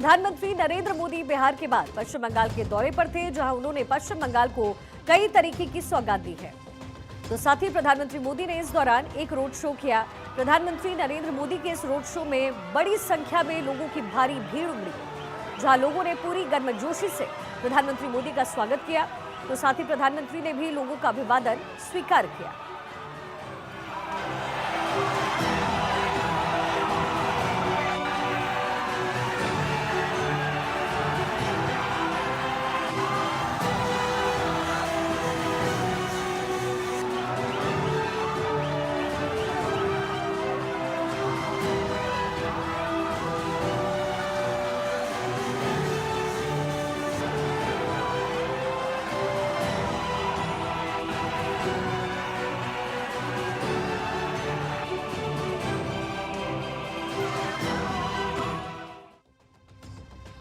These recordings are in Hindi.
प्रधानमंत्री नरेंद्र मोदी बिहार के बाद पश्चिम बंगाल के दौरे पर थे, जहां उन्होंने पश्चिम बंगाल को कई तरीके की सौगात दी है। तो साथ ही प्रधानमंत्री मोदी ने इस दौरान एक रोड शो किया। प्रधानमंत्री नरेंद्र मोदी के इस रोड शो में बड़ी संख्या में लोगों की भारी भीड़ उमड़ी, जहां लोगों ने पूरी गर्मजोशी से प्रधानमंत्री मोदी का स्वागत किया। तो साथ ही प्रधानमंत्री ने भी लोगों का अभिवादन स्वीकार किया।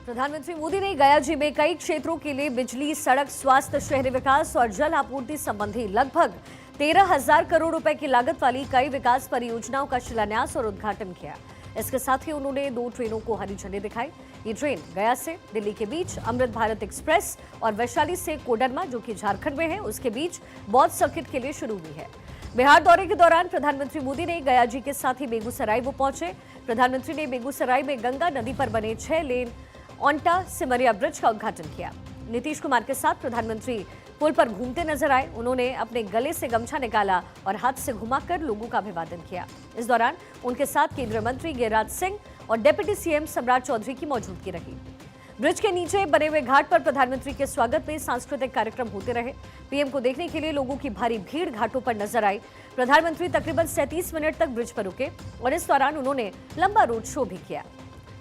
प्रधानमंत्री मोदी ने गया जी में कई क्षेत्रों के लिए बिजली, सड़क, स्वास्थ्य, शहरी विकास और जल आपूर्ति संबंधी लगभग 13,000 करोड़ रुपए की लागत वाली कई विकास परियोजनाओं का शिलान्यास और उद्घाटन किया। इसके साथ ही उन्होंने 2 ट्रेनों को हरी झंडी दिखाई। ये ट्रेन गया से दिल्ली के बीच अमृत भारत एक्सप्रेस और वैशाली से कोडरमा, जो कि झारखंड में है, उसके बीच बौद्ध सर्किट के लिए शुरू हुई है। बिहार दौरे के दौरान प्रधानमंत्री मोदी ने गया जी के साथ ही बेगूसराय वो पहुंचे। प्रधानमंत्री ने बेगूसराय में गंगा नदी पर बने 6 लेन ओंटा सिमरिया ब्रिज का उद्घाटन किया। नीतीश कुमार के साथ प्रधानमंत्री पुल पर घूमते नजर आए। उन्होंने अपने गले से गमछा निकाला और हाथ से घुमाकर लोगों का अभिवादन किया। इस दौरान उनके साथ केंद्रीय मंत्री गिरिराज सिंह और डिप्टी सीएम सम्राट चौधरी की मौजूदगी रही। ब्रिज के नीचे बने हुए घाट पर प्रधानमंत्री के स्वागत में सांस्कृतिक कार्यक्रम होते रहे। पीएम को देखने के लिए लोगों की भारी भीड़ घाटों पर नजर आई। प्रधानमंत्री तकरीबन 37 मिनट तक ब्रिज पर रुके और इस दौरान उन्होंने लंबा रोड शो भी किया।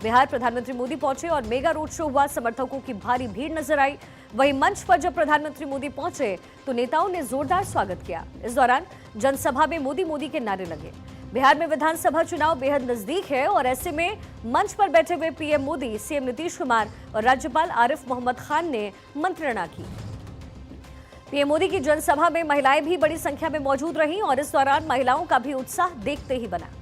बिहार प्रधानमंत्री मोदी पहुंचे और मेगा रोड शो हुआ। समर्थकों की भारी भीड़ नजर आई। वहीं मंच पर जब प्रधानमंत्री मोदी पहुंचे तो नेताओं ने जोरदार स्वागत किया। इस दौरान जनसभा में मोदी मोदी के नारे लगे। बिहार में विधानसभा चुनाव बेहद नजदीक है और ऐसे में मंच पर बैठे हुए पीएम मोदी, सीएम नीतीश कुमार और राज्यपाल आरिफ मोहम्मद खान ने मंत्रणा की। पीएम मोदी की जनसभा में महिलाएं भी बड़ी संख्या में मौजूद रहीं और इस दौरान महिलाओं का भी उत्साह देखते ही बना।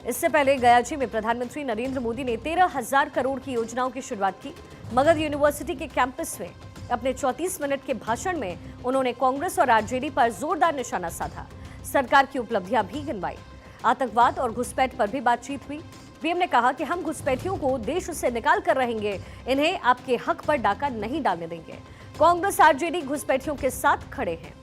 इससे पहले गया जी में प्रधानमंत्री नरेंद्र मोदी ने 13,000 करोड़ की योजनाओं की शुरुआत की। मगध यूनिवर्सिटी के कैंपस में अपने 34 मिनट के भाषण में उन्होंने कांग्रेस और आरजेडी पर जोरदार निशाना साधा। सरकार की उपलब्धियां भी गिनवाई। आतंकवाद और घुसपैठ पर भी बातचीत हुई। पीएम ने कहा कि हम घुसपैठियों को देश से निकाल कर रहेंगे, इन्हें आपके हक पर डाका नहीं डालने देंगे। कांग्रेस आरजेडी घुसपैठियों के साथ खड़े हैं।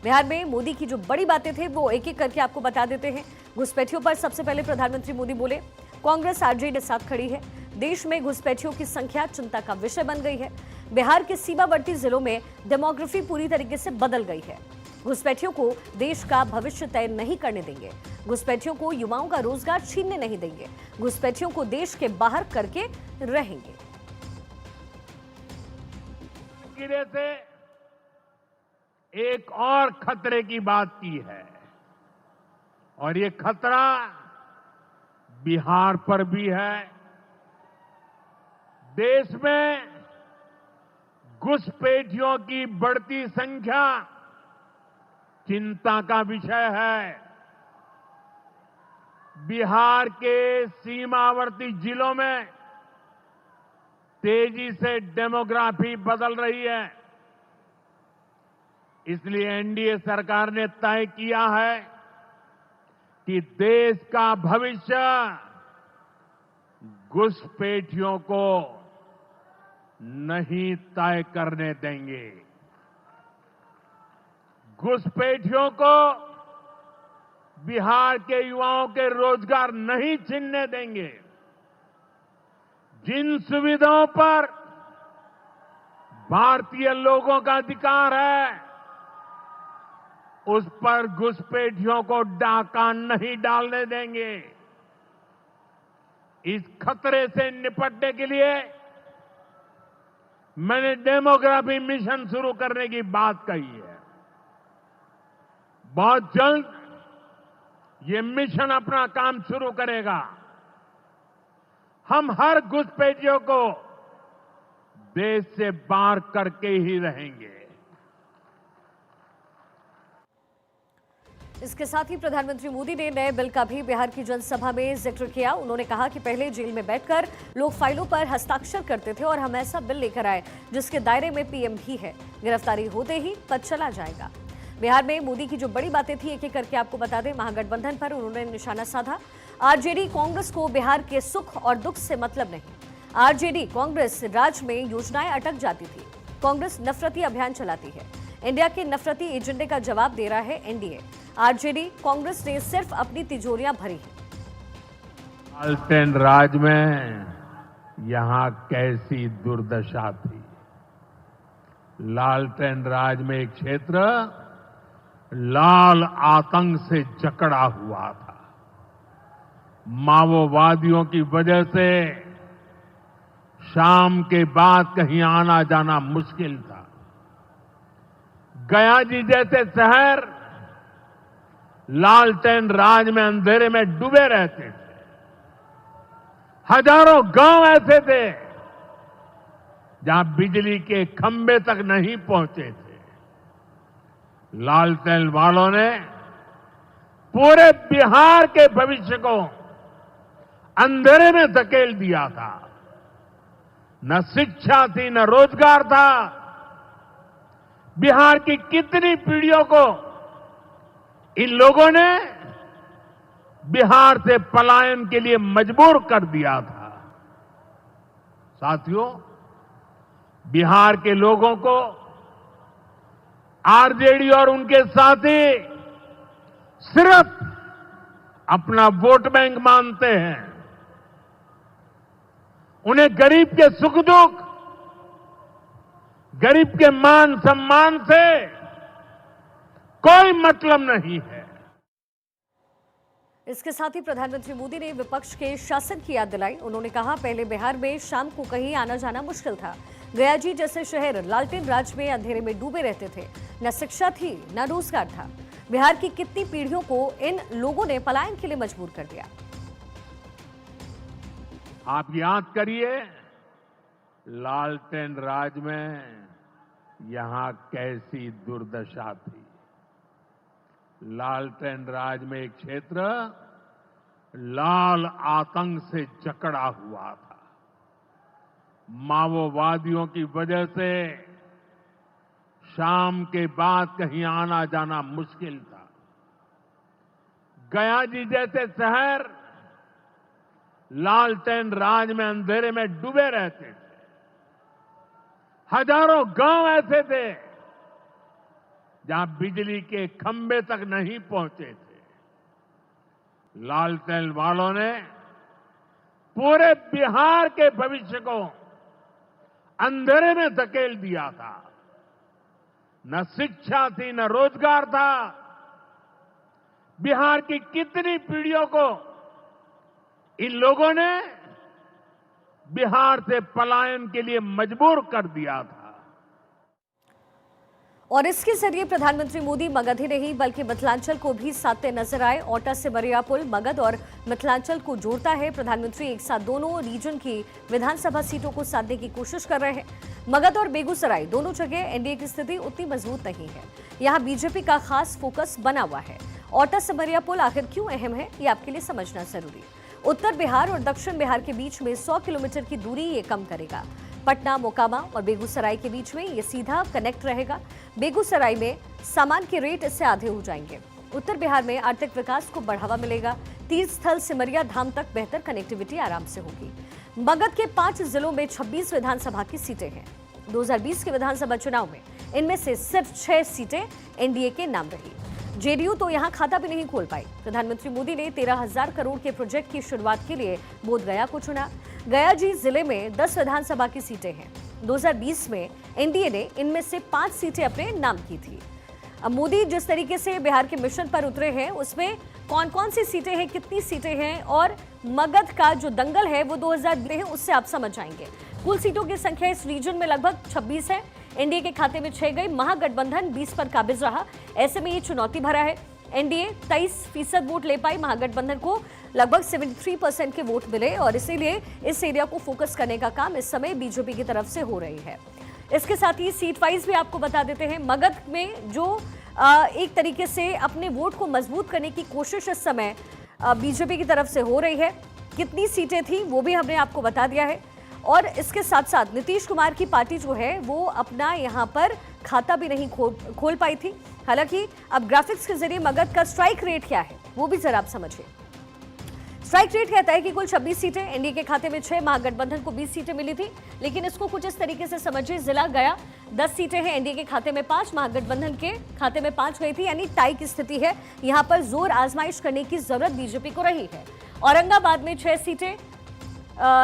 बिहार में मोदी की जो बड़ी बातें थे वो एक एक करके आपको बता देते हैं। घुसपैठियों पर सबसे पहले प्रधानमंत्री मोदी बोले, कांग्रेस आरजेडी के साथ खड़ी है। देश में घुसपैठियों की संख्या चिंता का विषय बन गई है। बिहार के सीमावर्ती जिलों में डेमोग्राफी पूरी तरीके से बदल गई है। घुसपैठियों को देश का भविष्य तय नहीं करने देंगे। घुसपैठियों को युवाओं का रोजगार छीनने नहीं देंगे। घुसपैठियों को देश के बाहर करके रहेंगे। से एक और खतरे की बात की है और ये खतरा बिहार पर भी है। देश में घुसपैठियों की बढ़ती संख्या चिंता का विषय है। बिहार के सीमावर्ती जिलों में तेजी से डेमोग्राफी बदल रही है। इसलिए एनडीए सरकार ने तय किया है कि देश का भविष्य घुसपैठियों को नहीं तय करने देंगे। घुसपैठियों को बिहार के युवाओं के रोजगार नहीं छीनने देंगे। जिन सुविधाओं पर भारतीय लोगों का अधिकार है, उस पर घुसपैठियों को डाका नहीं डालने देंगे। इस खतरे से निपटने के लिए मैंने डेमोग्राफी मिशन शुरू करने की बात कही है। बहुत जल्द ये मिशन अपना काम शुरू करेगा। हम हर घुसपैठियों को देश से बाहर करके ही रहेंगे। इसके साथ ही प्रधानमंत्री मोदी ने नए बिल का भी बिहार की जनसभा में जिक्र किया। उन्होंने कहा कि पहले जेल में बैठकर लोग फाइलों पर हस्ताक्षर करते थे और हम ऐसा बिल लेकर आए जिसके दायरे में पीएम भी है। गिरफ्तारी होते ही पद चला जाएगा। बिहार में मोदी की जो बड़ी बातें थी एक एक करके आपको बता दें। महागठबंधन पर उन्होंने निशाना साधा। आरजेडी कांग्रेस को बिहार के सुख और दुख से मतलब नहीं। आरजेडी कांग्रेस राज में योजनाएं अटक जाती थी। कांग्रेस नफरती अभियान चलाती है। इंडिया के नफरती एजेंडे का जवाब दे रहा है एनडीए। आरजेडी कांग्रेस ने सिर्फ अपनी तिजोरियां भरी हैं। लालटेन राज में यहां कैसी दुर्दशा थी। लालटेन राज में एक क्षेत्र लाल आतंक से जकड़ा हुआ था। माओवादियों की वजह से शाम के बाद कहीं आना जाना मुश्किल था। गया जी जैसे शहर लालटेन राज में अंधेरे में डूबे रहते थे। हजारों गांव ऐसे थे जहां बिजली के खंभे तक नहीं पहुंचे थे। लालटेन वालों ने पूरे बिहार के भविष्य को अंधेरे में धकेल दिया था। न शिक्षा थी, न रोजगार था। बिहार की कितनी पीढ़ियों को इन लोगों ने बिहार से पलायन के लिए मजबूर कर दिया था। साथियों, बिहार के लोगों को आरजेडी और उनके साथी सिर्फ अपना वोट बैंक मानते हैं। उन्हें गरीब के सुख दुख, गरीब के मान सम्मान से कोई मतलब नहीं है। इसके साथ ही प्रधानमंत्री मोदी ने विपक्ष के शासन की याद दिलाई। उन्होंने कहा पहले बिहार में शाम को कहीं आना जाना मुश्किल था। गया जी जैसे शहर लालटेन राज में अंधेरे में डूबे रहते थे। न शिक्षा थी, न रोजगार था। बिहार की कितनी पीढ़ियों को इन लोगों ने पलायन के लिए मजबूर कर दिया। आप याद करिए, लालटेन राज में यहां कैसी दुर्दशा थी। लालटेन राज में एक क्षेत्र लाल आतंक से जकड़ा हुआ था। माओवादियों की वजह से शाम के बाद कहीं आना जाना मुश्किल था। गया जी जैसे शहर लालटेन राज में अंधेरे में डूबे रहते थे। हजारों गांव ऐसे थे जहां बिजली के खंभे तक नहीं पहुंचे थे। लालटेन वालों ने पूरे बिहार के भविष्य को अंधेरे में धकेल दिया था। न शिक्षा थी, न रोजगार था। बिहार की कितनी पीढ़ियों को इन लोगों ने बिहार से पलायन के लिए मजबूर कर दिया था। और इसके जरिए प्रधानमंत्री मोदी मगध ही नहीं बल्कि मिथिलांचल को भी साधते नजर आए। ओटा से बरिया पुल मगध और मिथिलांचल को जोड़ता है। प्रधानमंत्री एक साथ दोनों रीजन की विधानसभा सीटों को साधने की कोशिश कर रहे हैं। मगध और बेगूसराय दोनों जगह एनडीए की स्थिति उतनी मजबूत नहीं है। यहाँ बीजेपी का खास फोकस बना हुआ है। ओटा से बरिया पुल आखिर क्यों अहम है, ये आपके लिए समझना जरूरी। उत्तर बिहार और दक्षिण बिहार के बीच में 100 किलोमीटर की दूरी ये कम करेगा। पटना, मोकामा और बेगूसराय के बीच में ये सीधा कनेक्ट रहेगा। बेगूसराय में सामान के रेट इससे आधे हो जाएंगे। उत्तर बिहार में आर्थिक विकास को बढ़ावा मिलेगा। तीर्थ स्थल सिमरिया धाम तक बेहतर कनेक्टिविटी आराम से होगी। मगध के 5 जिलों में 26 विधानसभा की सीटें हैं। 2020 के विधानसभा चुनाव में इनमें से सिर्फ 6 सीटें एनडीए के नाम रही। जेडीयू तो यहां खाता भी नहीं खोल पाई। प्रधानमंत्री मोदी ने 13,000 करोड़ के प्रोजेक्ट की शुरुआत के लिए बोधगया को चुना। गया जी जिले में 10 विधानसभा की सीटें हैं। 2020 में एनडीए ने इनमें से 5 सीटें अपने नाम की थी। अब मोदी जिस तरीके से बिहार के मिशन पर उतरे हैं उसमें कौन कौन सी सीटें हैं, कितनी सीटें हैं और मगध का जो दंगल है वो 2000 है, उससे आप समझ जाएंगे। कुल सीटों की संख्या इस रीजन में लगभग 26 है। एनडीए के खाते में 6 गई। महागठबंधन 20 पर काबिज रहा। ऐसे में ये चुनौती भरा है। एनडीए 23% वोट ले पाई। महागठबंधन को लगभग 73% के वोट मिले और इसीलिए इस एरिया को फोकस करने का काम इस समय बीजेपी की तरफ से हो रही है। इसके साथ ही सीट वाइज भी आपको बता देते हैं। मगध में जो एक तरीके से अपने वोट को मजबूत करने की कोशिश इस समय बीजेपी की तरफ से हो रही है। कितनी सीटें थी वो भी हमने आपको बता दिया है, और इसके साथ साथ नीतीश कुमार की पार्टी जो है वो अपना यहाँ पर खाता भी नहीं खोल पाई थी। हालांकि अब ग्राफिक्स के जरिए मगध का स्ट्राइक रेट क्या है वो भी जरा आप समझिए। स्ट्राइक रेट कहता है कि कुल 26 सीटें, एनडीए के खाते में 6, महागठबंधन को 20 सीटें मिली थी। लेकिन इसको कुछ इस तरीके से समझिए, जिला गया 10 सीटें हैं, एनडीए के खाते में 5, महागठबंधन के खाते में 5 गई थी, यानी टाई की स्थिति है। यहां पर जोर आजमाइश करने की जरूरत बीजेपी को रही है। औरंगाबाद में 6 सीटें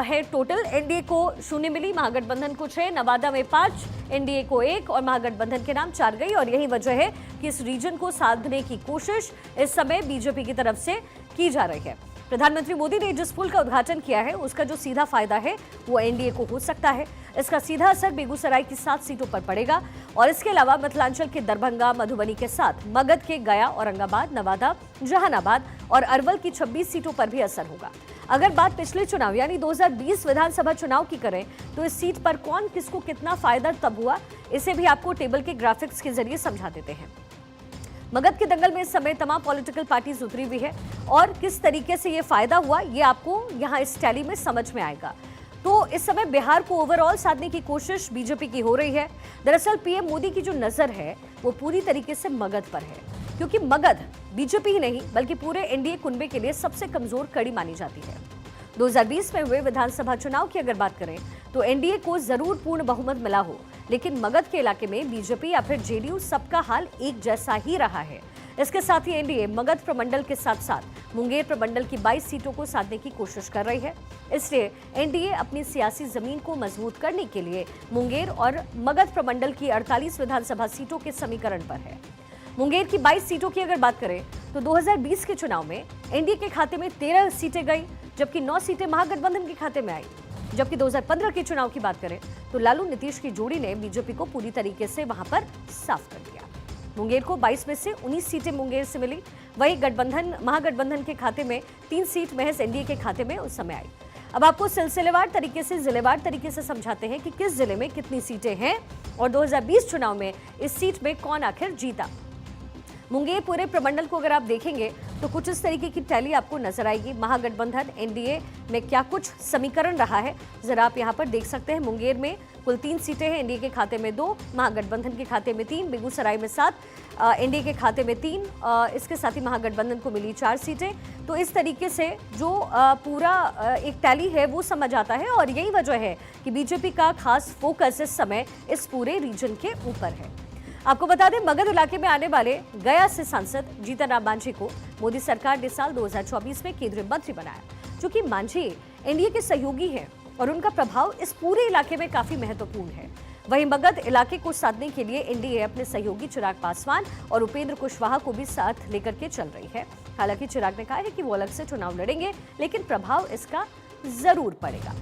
है टोटल, एनडीए को 0 मिली, महागठबंधन को 6, नवादा में 5, एनडीए को 1 और महागठबंधन के नाम 4 गई। और यही वजह है कि इस रीजन को साधने की कोशिश इस समय बीजेपी की तरफ से की जा रही है। प्रधानमंत्री मोदी ने जिस पुल का उद्घाटन किया है उसका जो सीधा फायदा है वो एनडीए को हो सकता है। इसका सीधा असर बेगूसराय की 7 सीटों पर पड़ेगा और इसके अलावा मिथिलांचल के दरभंगा, मधुबनी के साथ मगध के गया, औरंगाबाद, नवादा, जहानाबाद और अरवल की 26 सीटों पर भी असर होगा। अगर बात पिछले चुनाव यानी 2020 विधानसभा चुनाव की करें तो इस सीट पर कौन किसको कितना फायदा तब हुआ, इसे भी आपको टेबल के ग्राफिक्स के जरिए समझा देते हैं। मगध के दंगल में इस समय तमाम पॉलिटिकल पार्टीज उतरी हुई है और किस तरीके से ये फायदा हुआ ये आपको यहाँ इस टैली में समझ में आएगा। तो इस समय बिहार को ओवरऑल साधने की कोशिश बीजेपी की हो रही है। दरअसल पीएम मोदी की जो नजर है वो पूरी तरीके से मगध पर है, क्योंकि मगध बीजेपी ही नहीं बल्कि पूरे एनडीए कुनबे के लिए सबसे कमजोर कड़ी मानी जाती है। 2020 में हुए विधानसभा चुनाव की अगर बात करें तो एनडीए को जरूर पूर्ण बहुमत मिला हो, लेकिन मगध के इलाके में बीजेपी या फिर जेडीयू सबका हाल एक जैसा ही रहा है। इसके साथ ही एनडीए मगध प्रमंडल के साथ साथ मुंगेर प्रमंडल की 22 सीटों को साधने की कोशिश कर रही है। इसलिए एनडीए अपनी सियासी जमीन को मजबूत करने के लिए मुंगेर और मगध प्रमंडल की 48 विधानसभा सीटों के समीकरण पर है। मुंगेर की 22 सीटों की अगर बात करें तो 2020 के चुनाव में एनडीए के खाते में 13 सीटें गई, जबकि 9 सीटें महागठबंधन के खाते में आई। जबकि 2015 के चुनाव की बात करें तो लालू नीतीश की जोड़ी ने बीजेपी को पूरी तरीके से वहां पर साफ कर दिया। मुंगेर को 22 में से 19 सीटें मुंगेर से मिली, वही महागठबंधन के खाते में 3 सीट महज एनडीए के खाते में उस समय आई। अब आपको सिलसिलेवार तरीके से जिलेवार तरीके से समझाते हैं कि किस जिले में कितनी सीटें हैं और 2020 चुनाव में इस सीट में कौन आखिर जीता। मुंगेर पूरे प्रमंडल को अगर आप देखेंगे तो कुछ इस तरीके की टैली आपको नजर आएगी। महागठबंधन एनडीए में क्या कुछ समीकरण रहा है जरा आप यहां पर देख सकते हैं। मुंगेर में कुल 3 सीटें हैं, एनडीए के खाते में 2, महागठबंधन के खाते में 3, बेगूसराय में 7, एनडीए के खाते में 3, इसके साथ ही महागठबंधन को मिली 4 सीटें। तो इस तरीके से जो पूरा एक टैली है वो समझ आता है और यही वजह है कि बीजेपी का खास फोकस इस समय इस पूरे रीजन के ऊपर है। आपको बता दें मगध इलाके में आने वाले गया से सांसद जीतन राम मांझी को मोदी सरकार ने साल 2024 में केंद्रीय मंत्री बनाया। चूंकि मांझी एनडीए के सहयोगी हैं और उनका प्रभाव इस पूरे इलाके में काफी महत्वपूर्ण है। वहीं मगध इलाके को साधने के लिए एनडीए अपने सहयोगी चिराग पासवान और उपेंद्र कुशवाहा को भी साथ लेकर के चल रही है। हालांकि चिराग ने कहा है कि वो अलग से चुनाव लड़ेंगे, लेकिन प्रभाव इसका जरूर पड़ेगा।